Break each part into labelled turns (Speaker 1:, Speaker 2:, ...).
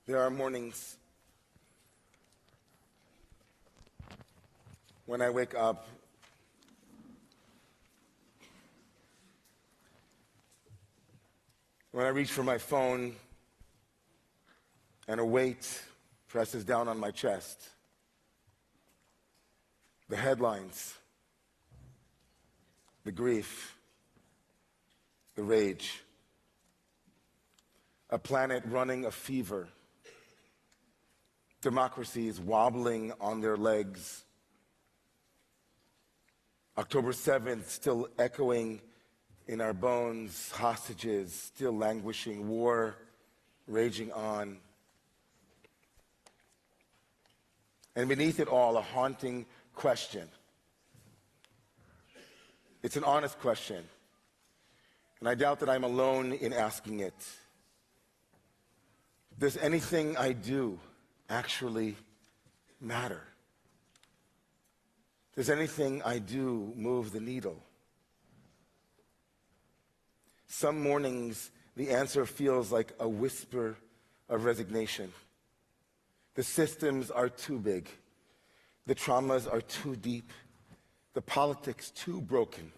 Speaker 1: There are mornings when I wake up when I reach for my phone and a weight presses down on my chest. The headlines, the grief, the rage, a planet running a fever, democracies wobbling on their legs, October 7th still echoing in our bones, hostages still languishing, war raging on. And beneath it all, a haunting question. It's an honest question, and I doubt that I'm alone in asking it. Does anything I do actually matter? Does anything I do move the needle? Some mornings, the answer feels like a whisper of resignation. The systems are too big. The traumas are too deep. The politics too broken.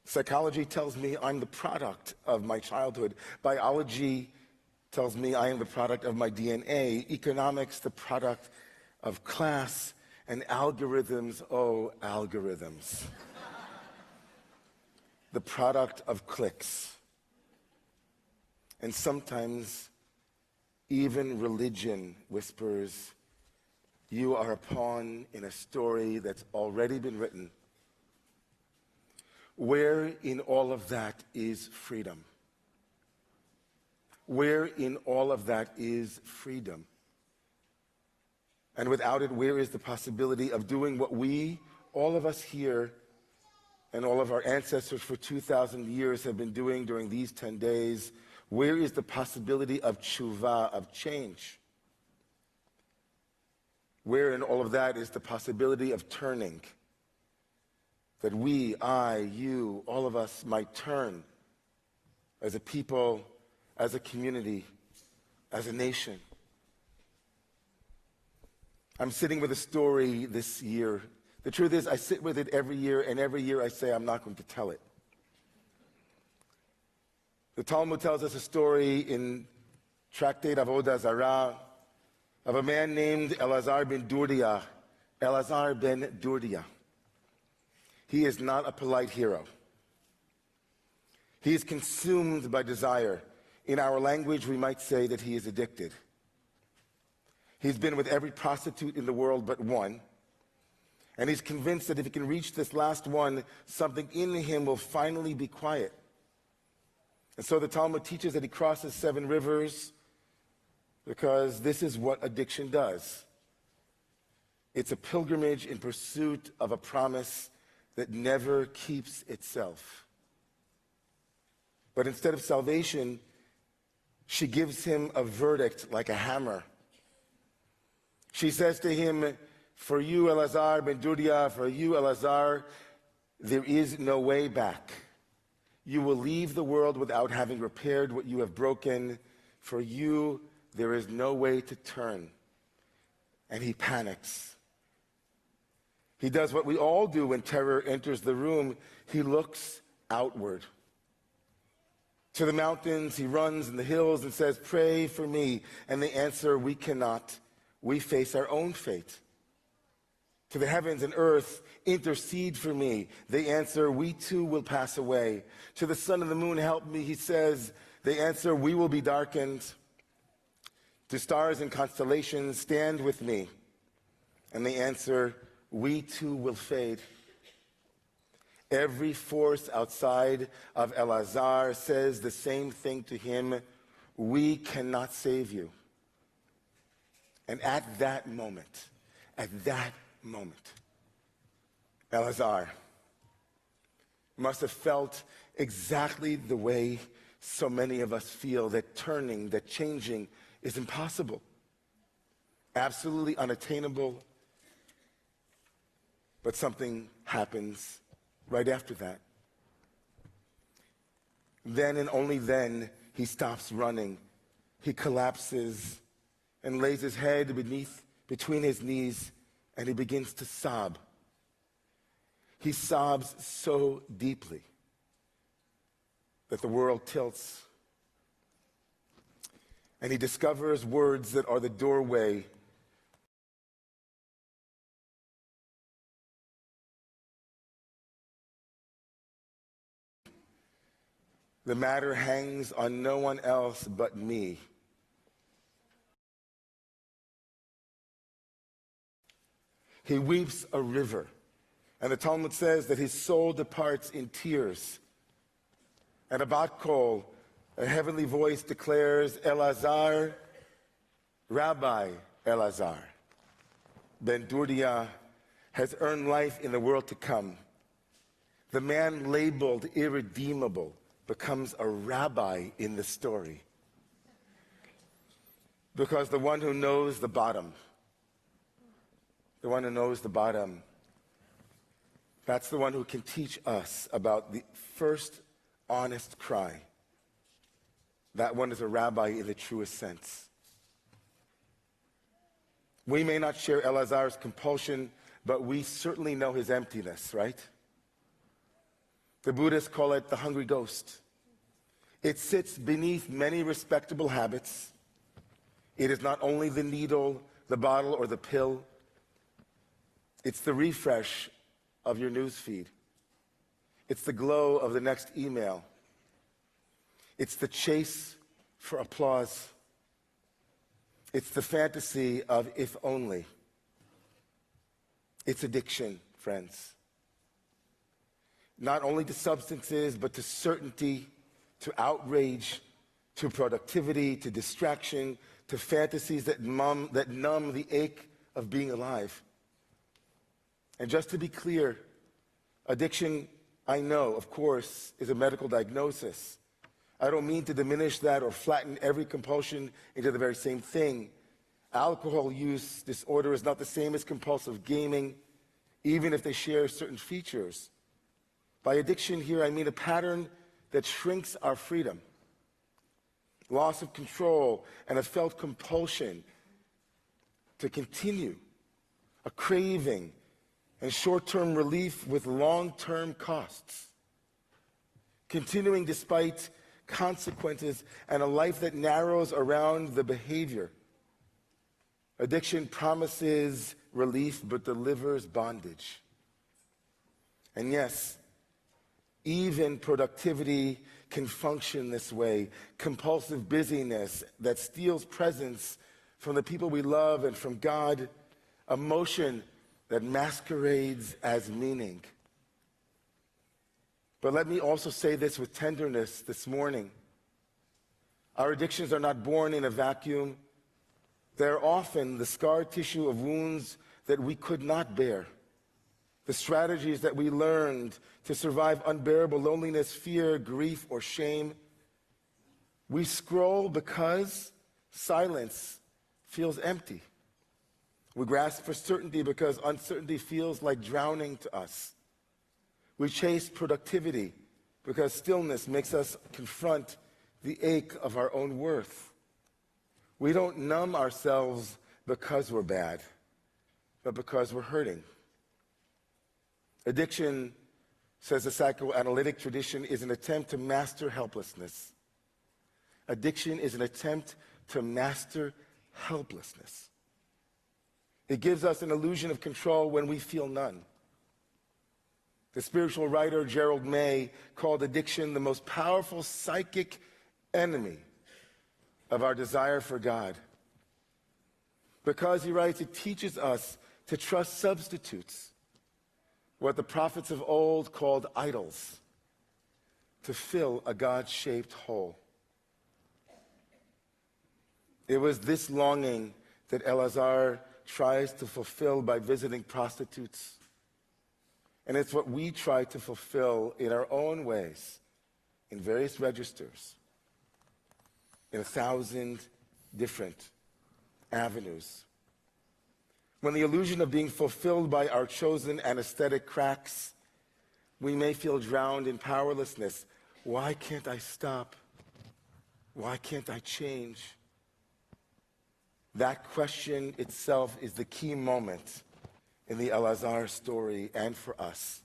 Speaker 1: Psychology tells me I'm the product of my childhood. Biology tells me I am the product of my DNA. Economics, the product of class. And algorithms, oh, algorithms. The product of clicks. And sometimes even religion whispers, you are a pawn in a story that's already been written. Where in all of that is freedom? Where in all of that is freedom? And without it, where is the possibility of doing what we, all of us here, and all of our ancestors for 2,000 years have been doing during these 10 days? Where is the possibility of tshuva, of change? Where in all of that is the possibility of turning? That we, I, you, all of us might turn as a people, as a community, as a nation. I'm sitting with a story this year. The truth is, I sit with it every year, and every year I say I'm not going to tell it. The Talmud tells us a story in Tractate Avodah Zarah of a man named Elazar ben Durdia. Elazar ben Durdia. He is not a polite hero. He is consumed by desire. In our language, we might say that he is addicted. He's been with every prostitute in the world but one, and he's convinced that if he can reach this last one, something in him will finally be quiet. And so the Talmud teaches that he crosses 7 rivers because this is what addiction does. It's a pilgrimage in pursuit of a promise that never keeps itself. But instead of salvation, she gives him a verdict like a hammer. She says to him, for you, Elazar ben Durdia, for you, Elazar, there is no way back. You will leave the world without having repaired what you have broken. For you, there is no way to turn. And he panics. He does what we all do when terror enters the room. He looks outward. To the mountains, he runs in the hills and says, pray for me. And they answer, we cannot. We face our own fate. To the heavens and earth, intercede for me. They answer, we too will pass away. To the sun and the moon, help me, he says. They answer, we will be darkened. To stars and constellations, stand with me. And they answer, we too will fade. Every force outside of Elazar says the same thing to him, we cannot save you. And at that moment, Elazar must have felt exactly the way so many of us feel, that turning, that changing is impossible, absolutely unattainable. But something happens right after that. Then and only then he stops running. he collapses and lays his head between his knees, and he begins to sob. He sobs so deeply that the world tilts, and he discovers words that are the doorway the matter hangs on no one else but me. He weeps a river, and the Talmud says that his soul departs in tears. And a bat kol, a heavenly voice, declares, Elazar, Rabbi Elazar, ben Durdia has earned life in the world to come. The man labeled irredeemable becomes a rabbi in the story. Because the one who knows the bottom, that's the one who can teach us about the first honest cry. That one is a rabbi in the truest sense. We may not share Elazar's compulsion, but we certainly know his emptiness, right? The Buddhists call it the hungry ghost. It sits beneath many respectable habits. It is not only the needle, the bottle, or the pill. It's the refresh of your news feed. It's the glow of the next email. It's the chase for applause. It's the fantasy of if only. It's addiction, friends. Not only to substances, but to certainty, to outrage, to productivity, to distraction, to fantasies that numb the ache of being alive. And just to be clear, addiction, I know, of course, is a medical diagnosis. I don't mean to diminish that or flatten every compulsion into the very same thing. Alcohol use disorder is not the same as compulsive gaming, even if they share certain features. By addiction here, I mean a pattern that shrinks our freedom, loss of control, and a felt compulsion to continue, a craving, and short-term relief with long-term costs. Continuing despite consequences and a life that narrows around the behavior. Addiction promises relief but delivers bondage. And yes, even productivity can function this way. Compulsive busyness that steals presence from the people we love and from God. Emotion that masquerades as meaning. But let me also say this with tenderness this morning. Our addictions are not born in a vacuum. They're often the scar tissue of wounds that we could not bear. The strategies that we learned to survive unbearable loneliness, fear, grief, or shame. We scroll because silence feels empty. We grasp for certainty because uncertainty feels like drowning to us. We chase productivity because stillness makes us confront the ache of our own worth. We don't numb ourselves because we're bad, but because we're hurting. Addiction, says the psychoanalytic tradition, is an attempt to master helplessness. Addiction is an attempt to master helplessness. It gives us an illusion of control when we feel none. The spiritual writer Gerald May called addiction the most powerful psychic enemy of our desire for God. Because, he writes, it teaches us to trust substitutes, what the prophets of old called idols, to fill a God-shaped hole. It was this longing that Elazar tries to fulfill by visiting prostitutes. And it's what we try to fulfill in our own ways, in various registers, in 1,000 different avenues. When the illusion of being fulfilled by our chosen anesthetic cracks, we may feel drowned in powerlessness. Why can't I stop? Why can't I change? That question itself is the key moment in the Elazar story and for us.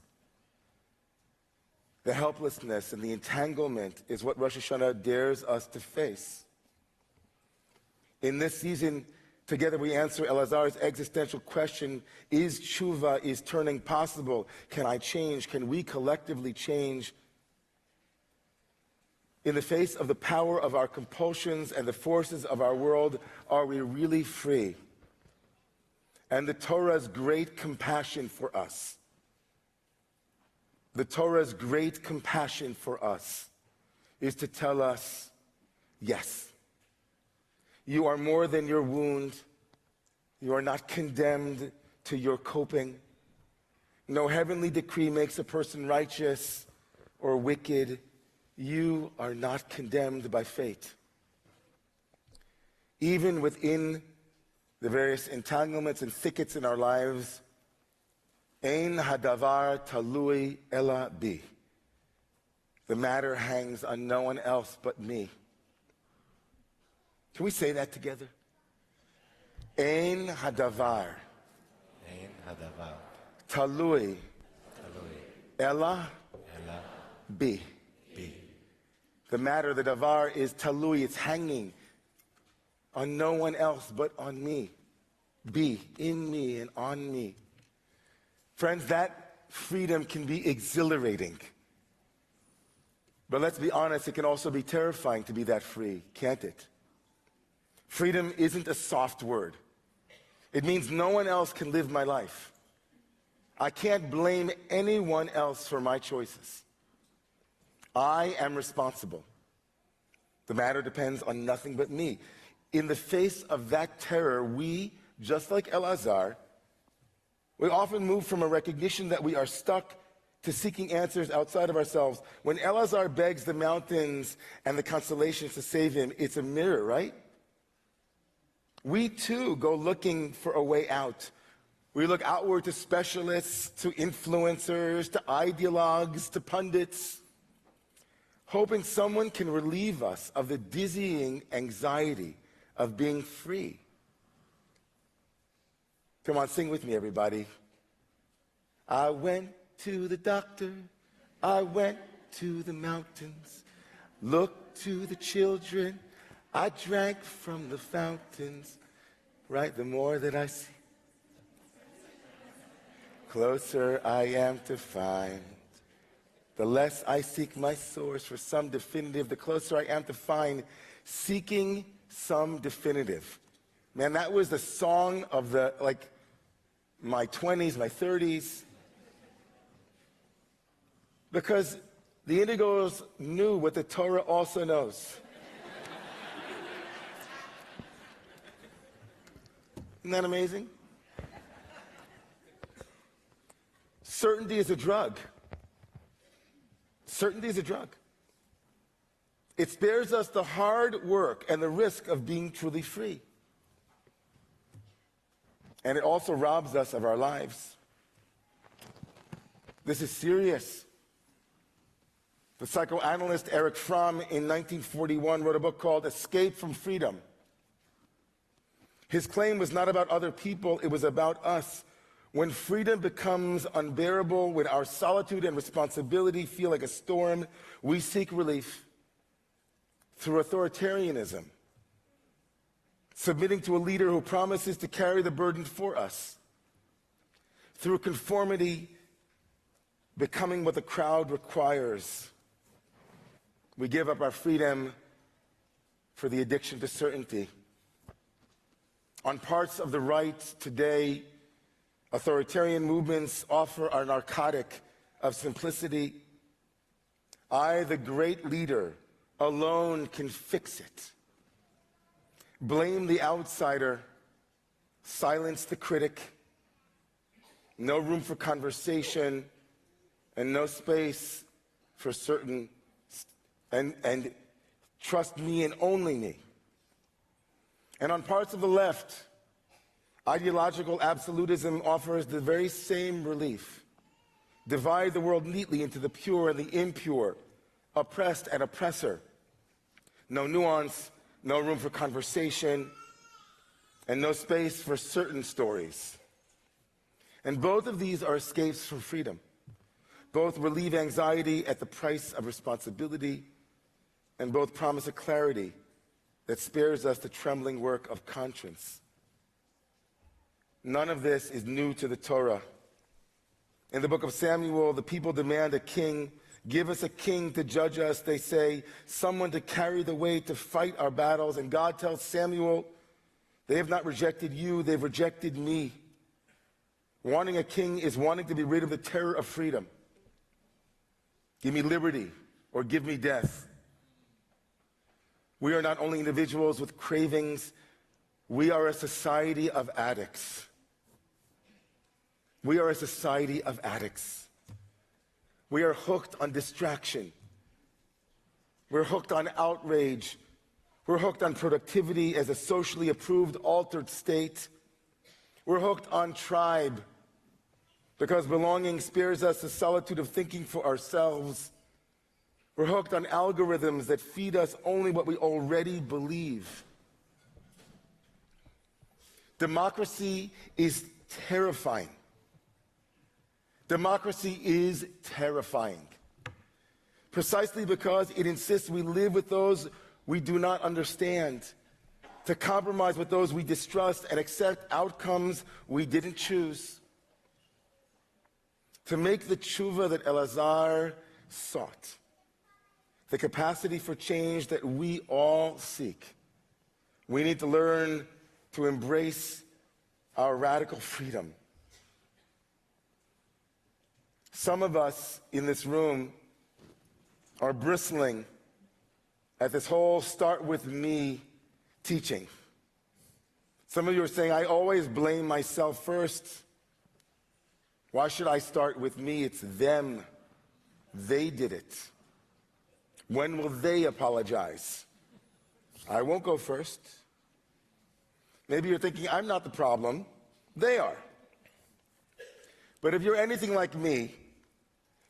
Speaker 1: The helplessness and the entanglement is what Rosh Hashanah dares us to face. In this season, together we answer Elazar's existential question, is tshuva, is turning possible? Can I change? Can we collectively change? In the face of the power of our compulsions and the forces of our world, are we really free? And the Torah's great compassion for us, the Torah's great compassion for us is to tell us, yes, you are more than your wound. You are not condemned to your coping. No heavenly decree makes a person righteous or wicked. You are not condemned by fate. Even within the various entanglements and thickets in our lives, Ein hadavar talui ela bi. The matter hangs on no one else but me. Can we say that together? Ein hadavar.
Speaker 2: Ein hadavar.
Speaker 1: Talui. Ela. Bi.
Speaker 2: Bi.
Speaker 1: The matter, the davar, is talui. It's hanging on no one else but on me. Be in me and on me. Friends, that freedom can be exhilarating. But let's be honest, it can also be terrifying to be that free, can't it? Freedom isn't a soft word. It means no one else can live my life. I can't blame anyone else for my choices. I am responsible. The matter depends on nothing but me. In the face of that terror, we, just like Elazar, we often move from a recognition that we are stuck to seeking answers outside of ourselves. When Elazar begs the mountains and the constellations to save him, it's a mirror, right? We too go looking for a way out. We look outward to specialists, to influencers, to ideologues, to pundits, hoping someone can relieve us of the dizzying anxiety of being free. Come on, sing with me, everybody. I went to the doctor, I went to the mountains, looked to the children, I drank from the fountains, right? The more that I see, closer I am to find. The less I seek my source for some definitive, the closer I am to find seeking some definitive. Man, that was the song of my 20s, my 30s. Because the Indigos knew what the Torah also knows. Isn't that amazing? Certainty is a drug. Certainty is a drug. It spares us the hard work and the risk of being truly free. And it also robs us of our lives. This is serious. The psychoanalyst Erich Fromm in 1941 wrote a book called Escape from Freedom. His claim was not about other people, it was about us. When freedom becomes unbearable, when our solitude and responsibility feel like a storm, we seek relief through authoritarianism, submitting to a leader who promises to carry the burden for us, through conformity, becoming what the crowd requires. We give up our freedom for the addiction to certainty. On parts of the right today, authoritarian movements offer a narcotic of simplicity. I, the great leader, alone can fix it. Blame the outsider, silence the critic, no room for conversation, and no space for certain, and trust me and only me. And on parts of the left, ideological absolutism offers the very same relief. Divide the world neatly into the pure and the impure, oppressed and oppressor. No nuance, no room for conversation. and no space for certain stories. And both of these are escapes from freedom. Both relieve anxiety at the price of responsibility, and both promise a clarity that spares us the trembling work of conscience. None of this is new to the Torah. In the book of Samuel, the people demand a king. Give us a king to judge us, they say, someone to carry the weight, to fight our battles. And God tells Samuel, they have not rejected you, they've rejected me. Wanting a king is wanting to be rid of the terror of freedom. Give me liberty or give me death. We are not only individuals with cravings, we are a society of addicts. We are a society of addicts. We are hooked on distraction. We're hooked on outrage. We're hooked on productivity as a socially approved altered state. We're hooked on tribe because belonging spares us the solitude of thinking for ourselves. We're hooked on algorithms that feed us only what we already believe. Democracy is terrifying. Democracy is terrifying. Precisely because it insists we live with those we do not understand, to compromise with those we distrust and accept outcomes we didn't choose. To make the tshuva that Elazar sought, the capacity for change that we all seek, we need to learn to embrace our radical freedom. Some of us in this room are bristling at this whole start with me teaching. Some of you are saying, I always blame myself first. Why should I start with me? It's them. They did it. When will they apologize? I won't go first. Maybe you're thinking, I'm not the problem. They are. But if you're anything like me,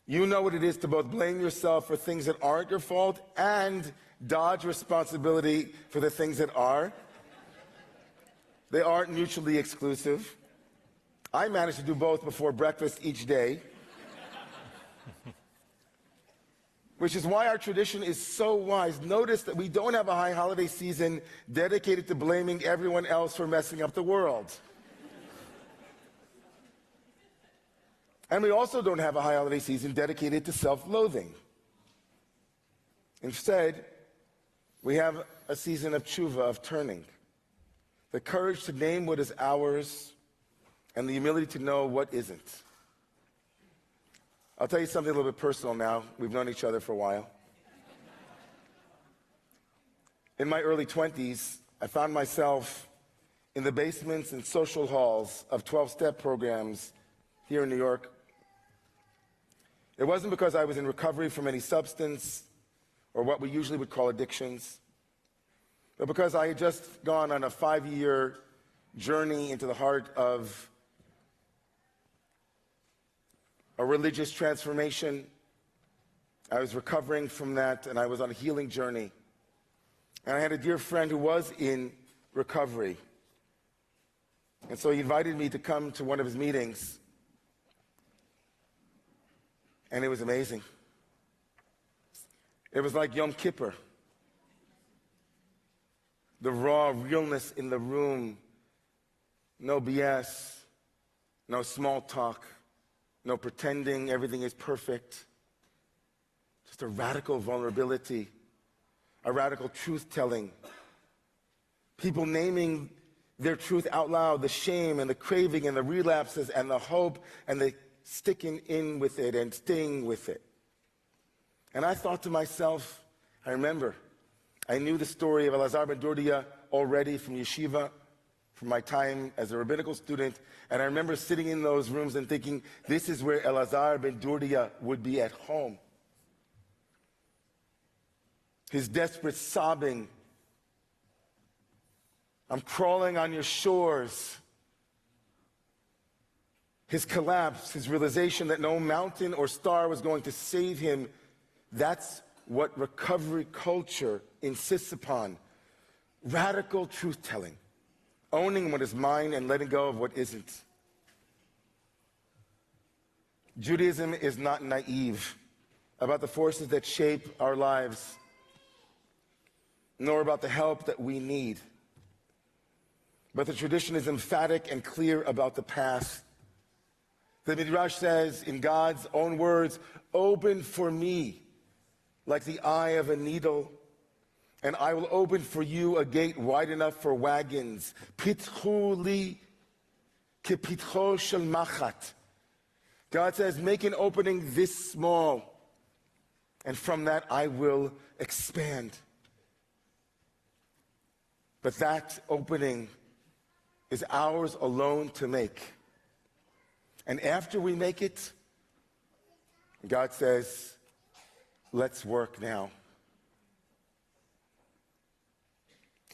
Speaker 1: you know what it is to both blame yourself for things that aren't your fault and dodge responsibility for the things that are. They aren't mutually exclusive. I manage to do both before breakfast each day, which is why our tradition is so wise. Notice that we don't have a high holiday season dedicated to blaming everyone else for messing up the world. And we also don't have a high holiday season dedicated to self-loathing. Instead, we have a season of tshuva, of turning. The courage to name what is ours and the humility to know what isn't. I'll tell you something a little bit personal now. We've known each other for a while. In my early 20s, I found myself in the basements and social halls of 12-step programs here in New York. It wasn't because I was in recovery from any substance or what we usually would call addictions, but because I had just gone on a 5-year journey into the heart of a religious transformation. I was recovering from that, and I was on a healing journey. And I had a dear friend who was in recovery. And so he invited me to come to one of his meetings. And it was amazing. It was like Yom Kippur. The raw realness in the room. No BS. No small talk. No pretending everything is perfect. Just a radical vulnerability. A radical truth-telling. People naming their truth out loud. The shame and the craving and the relapses and the hope and the sticking in with it and staying with it. And I thought to myself, I remember, I knew the story of Elazar ben Dordia already from yeshiva, from my time as a rabbinical student, and I remember sitting in those rooms and thinking, this is where Elazar ben Dordia would be at home. His desperate sobbing, I'm crawling on your shores. His collapse, his realization that no mountain or star was going to save him, that's what recovery culture insists upon. Radical truth-telling. owning what is mine and letting go of what isn't. Judaism is not naive about the forces that shape our lives, nor about the help that we need. But the tradition is emphatic and clear about the past. The Midrash says, in God's own words, "Open for me like the eye of a needle, and I will open for you a gate wide enough for wagons. Pitchu li kepitcho shel machat." God says, make an opening this small, and from that I will expand. But that opening is ours alone to make. And after we make it, God says, let's work now.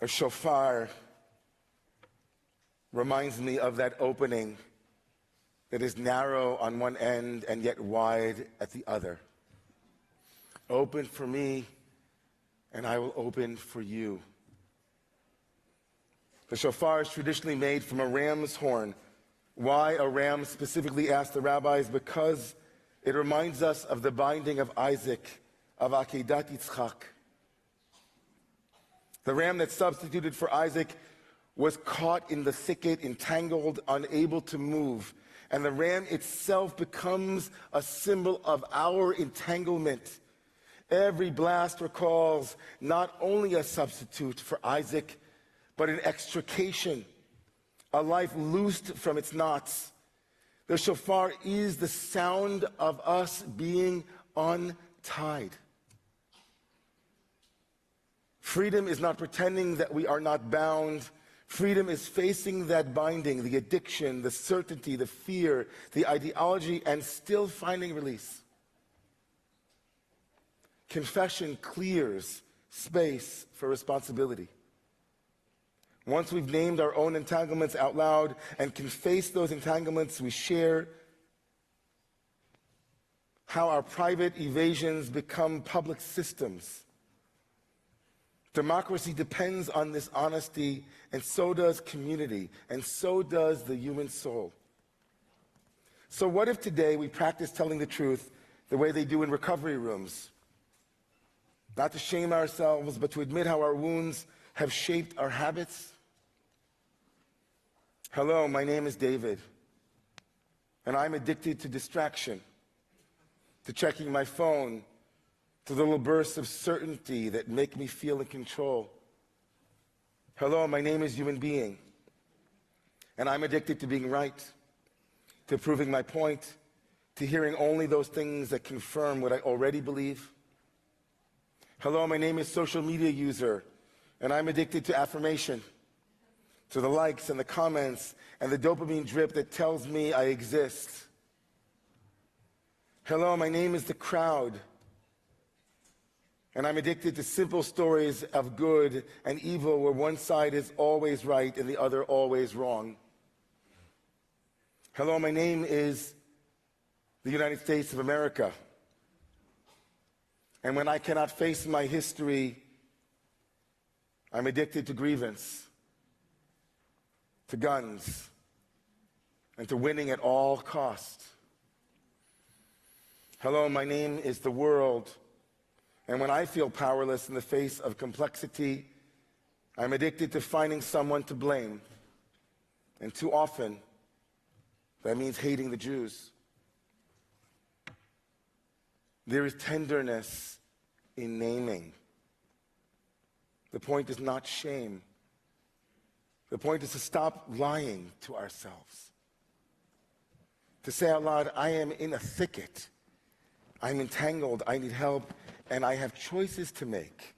Speaker 1: A shofar reminds me of that opening that is narrow on one end and yet wide at the other. Open for me, and I will open for you. The shofar is traditionally made from a ram's horn. Why a ram specifically, asked the rabbis? Because it reminds us of the binding of Isaac, of Akedat Yitzchak. The ram that substituted for Isaac was caught in the thicket, entangled, unable to move. And the ram itself becomes a symbol of our entanglement. Every blast recalls not only a substitute for Isaac, but an extrication, a life loosed from its knots. The shofar is the sound of us being untied. Freedom is not pretending that we are not bound. Freedom is facing that binding, the addiction, the certainty, the fear, the ideology, and still finding release. Confession clears space for responsibility. Once we've named our own entanglements out loud and can face those entanglements, we share how our private evasions become public systems. Democracy depends on this honesty, and so does community, and so does the human soul. So what if today we practice telling the truth the way they do in recovery rooms? Not to shame ourselves, but to admit how our wounds have shaped our habits. Hello, my name is David, and I'm addicted to distraction, to checking my phone, to the little bursts of certainty that make me feel in control. Hello, my name is human being, and I'm addicted to being right, to proving my point, to hearing only those things that confirm what I already believe. Hello, my name is social media user, and I'm addicted to affirmation, to the likes and the comments and the dopamine drip that tells me I exist. Hello, my name is the crowd, and I'm addicted to simple stories of good and evil where one side is always right and the other always wrong. Hello, my name is the United States of America. And when I cannot face my history, I'm addicted to grievance, to guns, and to winning at all cost. Hello, my name is the world. And when I feel powerless in the face of complexity, I'm addicted to finding someone to blame. And too often, that means hating the Jews. There is tenderness in naming. The point is not shame. The point is to stop lying to ourselves. To say out loud, I am in a thicket. I'm entangled. I need help. And I have choices to make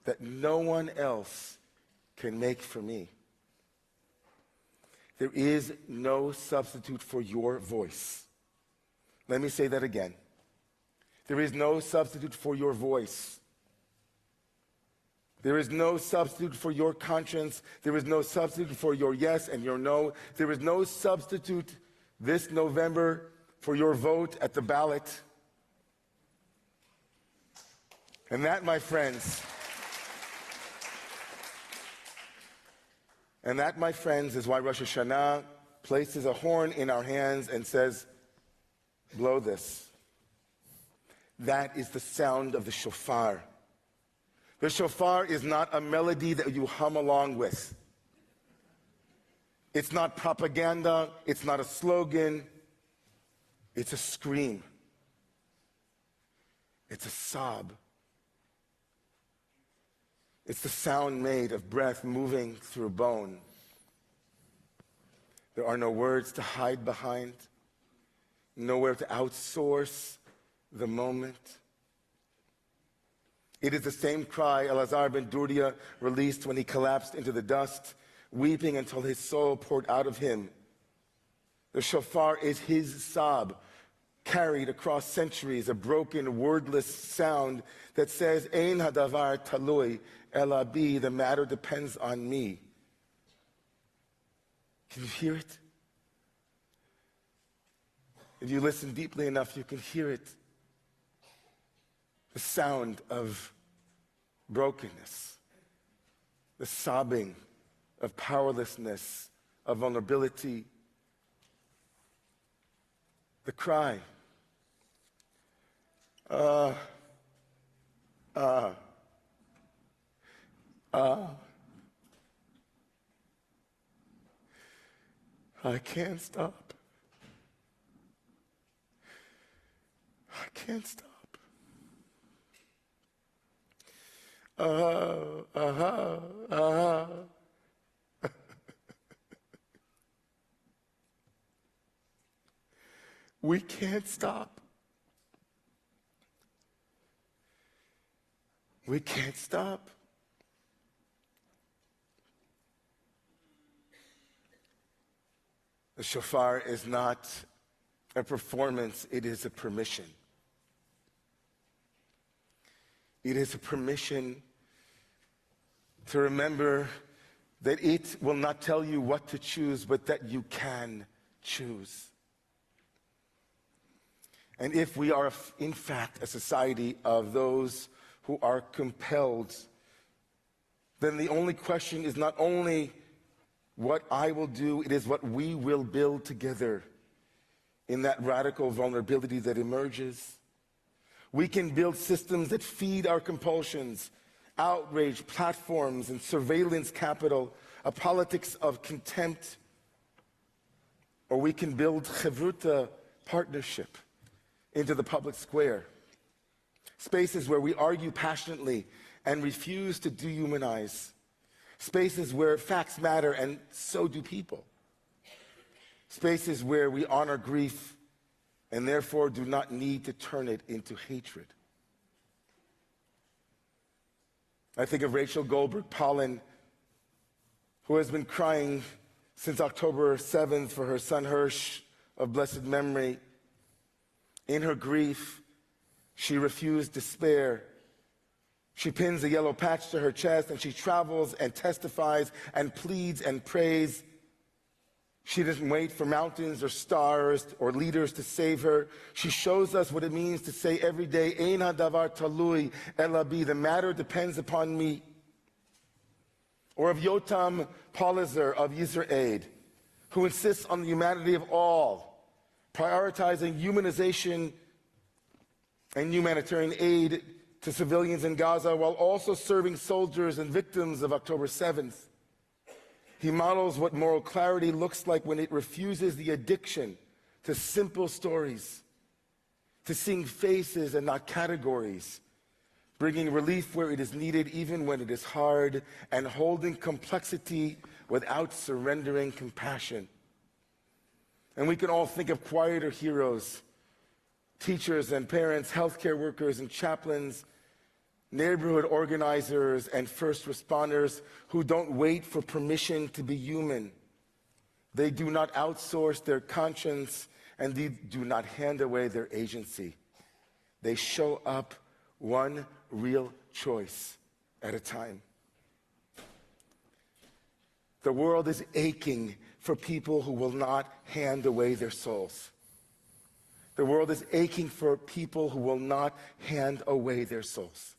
Speaker 1: that no one else can make for me. There is no substitute for your voice. Let me say that again. There is no substitute for your voice. There is no substitute for your conscience. There is no substitute for your yes and your no. There is no substitute this November for your vote at the ballot. And that, my friends, And that, my friends, is why Rosh Hashanah places a horn in our hands and says, blow this. That is the sound of the shofar. The shofar is not a melody that you hum along with. It's not propaganda. It's not a slogan. It's a scream. It's a sob. It's the sound made of breath moving through bone. There are no words to hide behind, nowhere to outsource the moment. It is the same cry Elazar ben Durdia released when he collapsed into the dust, weeping until his soul poured out of him. The shofar is his sob, carried across centuries, a broken, wordless sound that says, Ein hadavar talui ela bi, the matter depends on me. Can you hear it? If you listen deeply enough, you can hear it. The sound of brokenness, the sobbing of powerlessness, of vulnerability, the cry. I can't stop. I can't stop. We can't stop. We can't stop. The shofar is not a performance, it is a permission. It is a permission to remember that it will not tell you what to choose, but that you can choose. And if we are, in fact, a society of those who are compelled, then the only question is not only what I will do, it is what we will build together in that radical vulnerability that emerges. We can build systems that feed our compulsions, outrage, platforms, and surveillance capital, a politics of contempt. Or we can build chevruta, partnership, into the public square. Spaces where we argue passionately and refuse to dehumanize. Spaces where facts matter and so do people. Spaces where we honor grief and therefore do not need to turn it into hatred. I think of Rachel Goldberg-Pollen, who has been crying since October 7th for her son Hirsch of blessed memory. In her grief, she refused despair. She pins a yellow patch to her chest and she travels and testifies and pleads and prays. She doesn't wait for mountains or stars or leaders to save her. She shows us what it means to say every day, Ein hadavar talui ela bi, the matter depends upon me. Or of Yotam Polizar of Yisrael, who insists on the humanity of all, prioritizing humanization and humanitarian aid to civilians in Gaza while also serving soldiers and victims of October 7th. He models what moral clarity looks like when it refuses the addiction to simple stories, to seeing faces and not categories, bringing relief where it is needed even when it is hard, and holding complexity without surrendering compassion. And we can all think of quieter heroes, teachers and parents, healthcare workers and chaplains, neighborhood organizers and first responders who don't wait for permission to be human. They do not outsource their conscience and they do not hand away their agency. They show up one real choice at a time. The world is aching for people who will not hand away their souls. The world is aching for people who will not hand away their souls.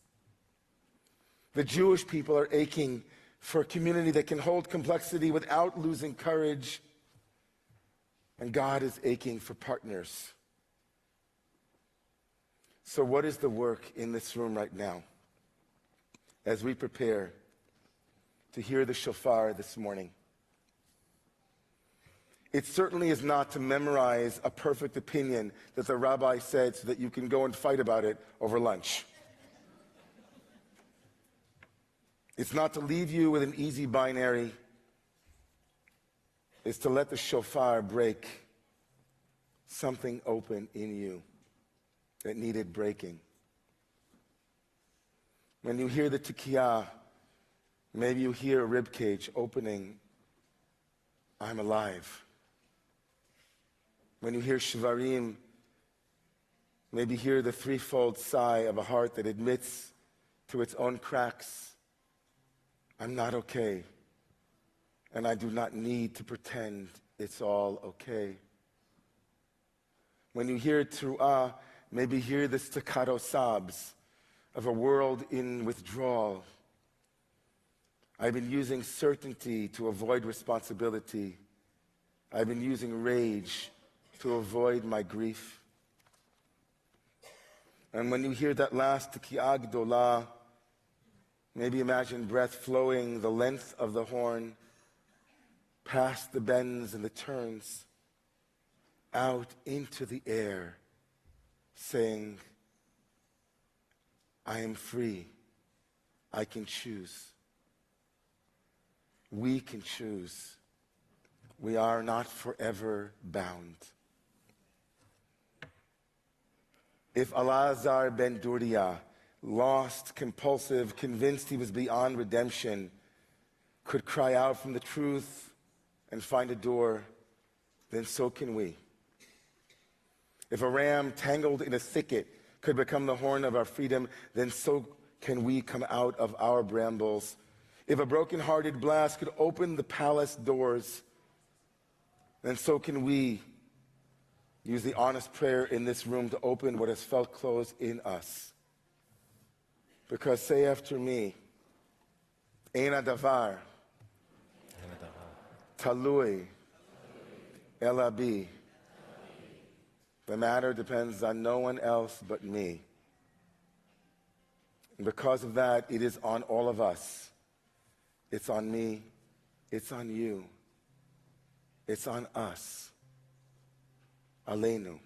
Speaker 1: The Jewish people are aching for a community that can hold complexity without losing courage. And God is aching for partners. So what is the work in this room right now as we prepare to hear the shofar this morning? It certainly is not to memorize a perfect opinion that the rabbi said so that you can go and fight about it over lunch. It's not to leave you with an easy binary. It's to let the shofar break something open in you that needed breaking. When you hear the tikiyah, maybe you hear a rib cage opening. I'm alive. When you hear shvarim, maybe hear the threefold sigh of a heart that admits to its own cracks, I'm not okay, and I do not need to pretend it's all okay. When you hear teruah, maybe hear the staccato sobs of a world in withdrawal. I've been using certainty to avoid responsibility. I've been using rage to avoid my grief. And when you hear that last tekiyah gdolah, maybe imagine breath flowing the length of the horn, past the bends and the turns, out into the air, saying, I am free. I can choose. We can choose. We are not forever bound. If Elazar ben Durdia, lost, compulsive, convinced he was beyond redemption, could cry out from the truth and find a door, then so can we. If a ram tangled in a thicket could become the horn of our freedom, then so can we come out of our brambles. If a broken-hearted blast could open the palace doors, then so can we use the honest prayer in this room to open what has felt closed in us. Because say after me, Ein hadavar talui ela bi. The matter depends on no one else but me. And because of that, it is on all of us. It's on me. It's on you. It's on us. Aleinu.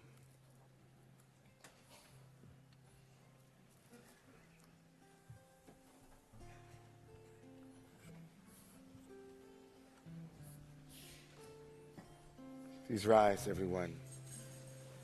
Speaker 1: Please rise, everyone.